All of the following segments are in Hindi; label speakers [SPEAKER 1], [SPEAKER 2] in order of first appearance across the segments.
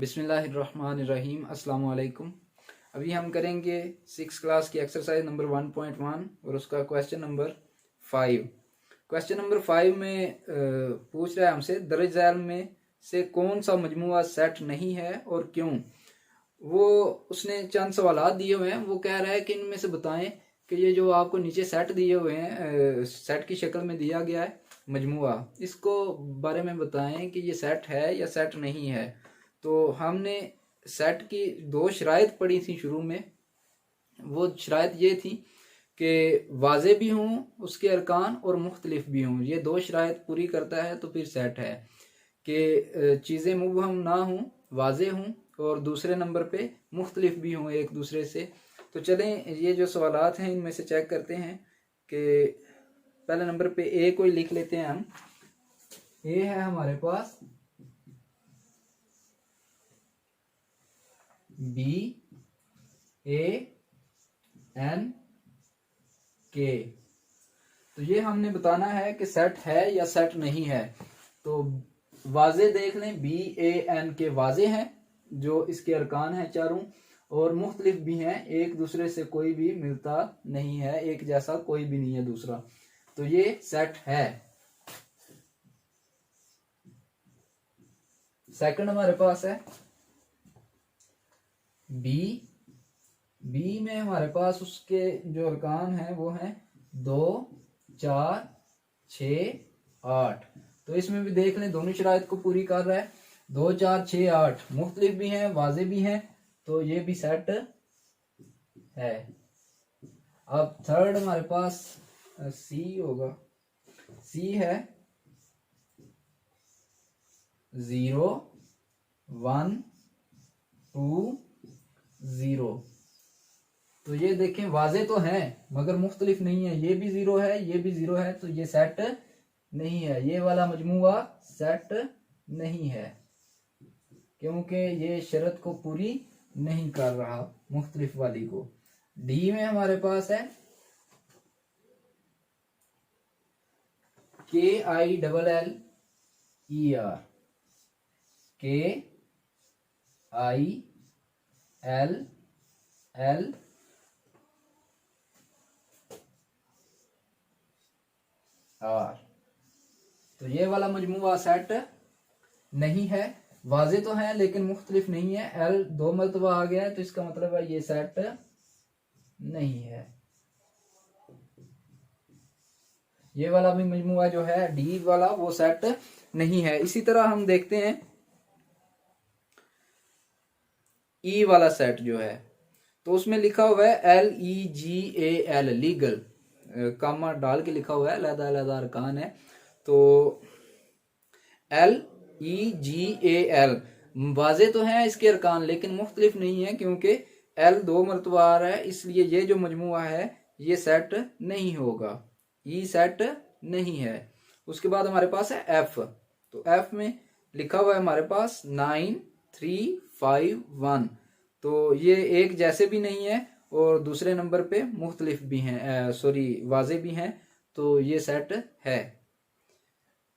[SPEAKER 1] बिस्मिल्लाहिर्रहमानिर्रहीम। अस्सलाम वालेकुम। अभी हम करेंगे 6 क्लास की एक्सरसाइज नंबर 1.1 और उसका क्वेश्चन नंबर 5। क्वेश्चन नंबर 5 में पूछ रहा है हमसे दर्ज झैल में से कौन सा मजमुआ सेट नहीं है और क्यों। वो उसने चंद सवालात दिए हुए हैं। वो कह रहा है कि इनमें से बताएं कि ये जो आपको नीचे सेट दिए हुए हैं, सेट की शक्ल में दिया गया है मजमुआ, इसको बारे में बताएं कि ये सेट है या सेट नहीं है। तो हमने सेट की दो शराइत पढ़ी थी शुरू में। वो शराइत ये थी कि वाजे भी हों उसके अरकान और मुख्तलिफ भी हों। ये दो शराइत पूरी करता है तो फिर सेट है कि चीज़ें मुबहम ना हों, वाजे हों, और दूसरे नंबर पे मुख्तलिफ भी हों एक दूसरे से। तो चलें ये जो सवालात हैं इनमें से चेक करते हैं कि पहले नंबर पे ए को ही लिख लेते हैं हम। ए है हमारे पास बी ए एन के। तो ये हमने बताना है कि सेट है या सेट नहीं है। तो वाजे देख लें, बी ए एन के वाजे हैं जो इसके अरकान हैं चारों, और मुख्तलिफ भी हैं, एक दूसरे से कोई भी मिलता नहीं है, एक जैसा कोई भी नहीं है दूसरा। तो ये सेट है। सेकंड हमारे पास है बी में हमारे पास उसके जो अरकान हैं वो हैं 2 4 6 8। तो इसमें भी देख लें दोनों शराइत को पूरी कर रहा है। 2 4 6 8 मुख्तलिफ भी हैं, वाजे भी हैं, तो ये भी सेट है। अब थर्ड हमारे पास सी होगा। सी है 0 1 2 0। तो ये देखें वाजे तो हैं मगर मुख्तलिफ नहीं है। ये भी 0 है, ये भी 0 है, तो ये सेट नहीं है। ये वाला मजमुआ सेट नहीं है क्योंकि ये शर्त को पूरी नहीं कर रहा मुख्तलिफ वाली को। डी में हमारे पास है KILLER KILLER। तो ये वाला मजमुआ सेट नहीं है। वाजे तो है लेकिन मुख्तलिफ नहीं है। एल 2 मरतबा आ गया है तो इसका मतलब है ये सेट नहीं है। ये वाला भी मजमुआ जो है डी वाला वो सेट नहीं है। इसी तरह हम देखते हैं ई वाला सेट जो है, तो उसमें लिखा हुआ है LEGAL लीगल, कामा डाल के लिखा हुआ है, अलग अलग अरकान है। तो LEGAL वाजे तो हैं इसके अरकान लेकिन मुख्तलिफ नहीं है क्योंकि L 2 मरतबा आ रहा है, इसलिए ये जो मजमुआ है ये सेट नहीं होगा। ई सेट नहीं है। उसके बाद हमारे पास है एफ। तो एफ में लिखा हुआ है हमारे पास 9 3 5 1। तो ये एक जैसे भी नहीं है और दूसरे नंबर पे मुख्तलिफ भी हैं, वाजे भी हैं, तो ये सेट है।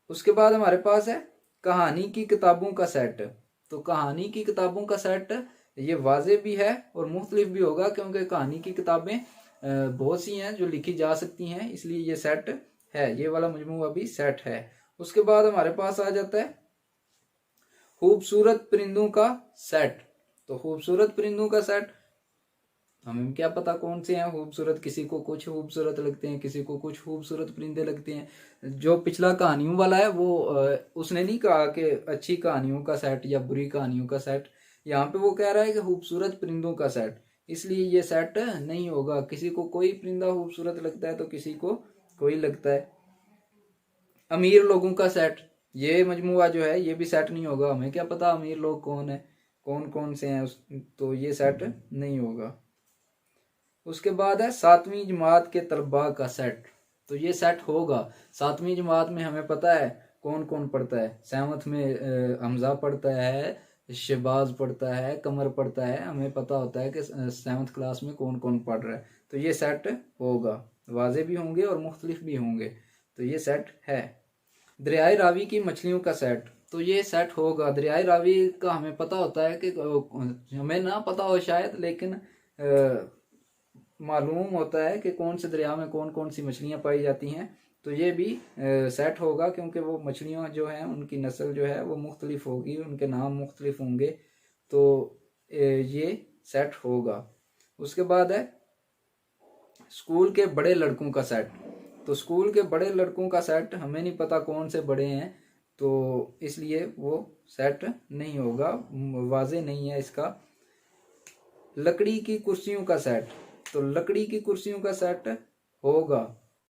[SPEAKER 1] उसके बाद हमारे पास है कहानी की किताबों का सेट। तो कहानी की किताबों का सेट ये वाजे भी है और मुख्तलिफ भी होगा क्योंकि कहानी की किताबें बहुत सी हैं जो लिखी जा सकती हैं, इसलिए ये सेट है। ये वाला मजमुआ भी सेट है। उसके बाद हमारे पास आ जाता है खूबसूरत परिंदों का सेट। तो खूबसूरत परिंदों का सेट हमें क्या पता कौन से हैं खूबसूरत। किसी को कुछ खूबसूरत लगते हैं, किसी को कुछ खूबसूरत परिंदे लगते हैं। जो पिछला कहानियों वाला है वो उसने नहीं कहा कि अच्छी कहानियों का सेट या बुरी कहानियों का सेट। यहाँ पे वो कह रहा है कि खूबसूरत परिंदों का सेट, इसलिए ये सेट नहीं होगा। किसी को कोई परिंदा खूबसूरत लगता है तो किसी को कोई लगता है। अमीर लोगों का सेट, ये मजमुआ जो है ये भी सेट नहीं होगा। हमें क्या पता अमीर लोग कौन है, कौन कौन से हैं, तो ये सेट नहीं होगा। उसके बाद है 7वीं जमात के तलबा का सेट। तो ये सेट होगा। 7वीं जमात में हमें पता है कौन कौन पढ़ता है। 7th में हमजा पढ़ता है, शहबाज पढ़ता है, कमर पढ़ता है। हमें पता होता है कि 7th क्लास में कौन कौन पढ़ रहा है। तो ये सेट होगा, वाजे भी होंगे और मुख्तलिफ भी होंगे, तो ये सेट है। दरियाए रावी की मछलियों का सेट। तो ये सेट होगा। दरियाए रावी का हमें पता होता है कि हमें ना पता हो शायद, लेकिन मालूम होता है कि कौन से दरिया में कौन कौन सी मछलियां पाई जाती हैं। तो ये भी सेट होगा, क्योंकि वो मछलियां जो हैं उनकी नस्ल जो है वो मुख्तलिफ होगी, उनके नाम मुख्तलिफ होंगे। तो ये सेट होगा। उसके बाद है स्कूल के बड़े लड़कों का सेट। तो स्कूल के बड़े लड़कों का सेट हमें नहीं पता कौन से बड़े हैं, तो इसलिए वो सेट नहीं होगा, वाजे नहीं है इसका। लकड़ी की कुर्सियों का सेट, तो लकड़ी की कुर्सियों का सेट होगा।